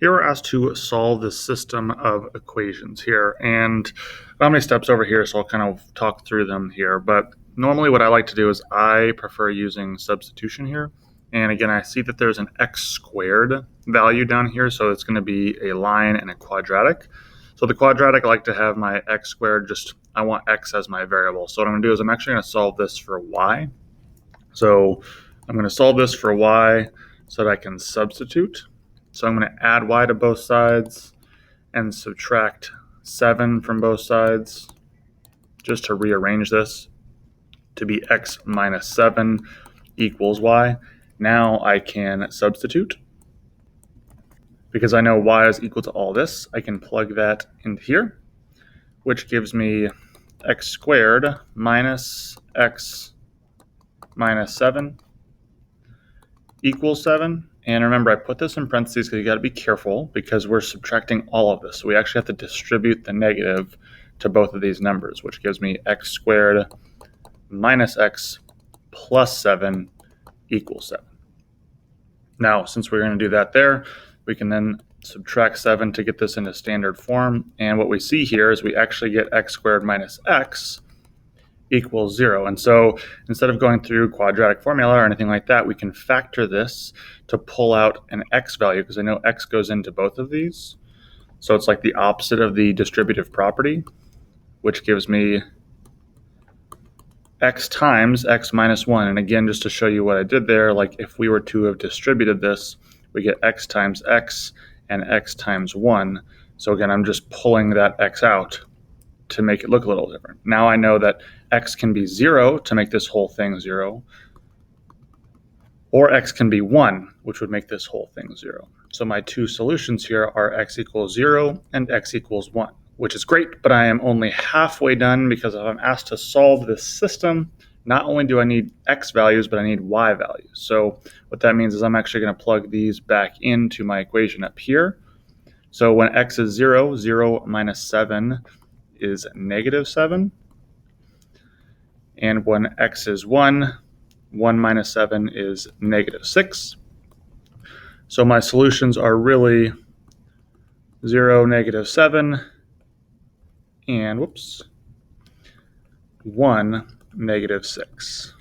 Here we're asked to solve this system of equations here, and I don't have many steps over here, so I'll kind of talk through them here. But normally what I like to do is I prefer using substitution here. And again, I see that there's an x squared value down here, so it's going to be a line and a quadratic. So the quadratic, I like to have my x squared, I want x as my variable. So what I'm going to do is I'm actually going to solve this for y. So I'm going to solve this for y so that I can substitute. So I'm going to add y to both sides and subtract 7 from both sides just to rearrange this to be x minus 7 equals y. Now I can substitute. Because I know y is equal to all this, I can plug that into here, which gives me x squared minus x minus 7 equals 7. And remember, I put this in parentheses because you got to be careful because we're subtracting all of this. So we actually have to distribute the negative to both of these numbers, which gives me x squared minus x plus 7 equals 7. Now, since we're going to do that there, we can then subtract 7 to get this into standard form. And what we see here is we actually get x squared minus x equals 0. And so instead of going through quadratic formula or anything like that, we can factor this to pull out an x value because I know x goes into both of these. So it's like the opposite of the distributive property, which gives me x times x minus 1. And again, just to show you what I did there, like if we were to have distributed this, we get x times x and x times 1. So again, I'm just pulling that x out to make it look a little different. Now I know that x can be 0 to make this whole thing 0, or x can be 1, which would make this whole thing 0. So my two solutions here are x equals 0 and x equals 1, which is great, but I am only halfway done because if I'm asked to solve this system, not only do I need x values, but I need y values. So what that means is I'm actually going to plug these back into my equation up here. So when x is 0, 0 minus 7 is negative 7. And when x is 1, 1 minus 7 is negative 6. So my solutions are really 0, negative 7, and 1, negative 6.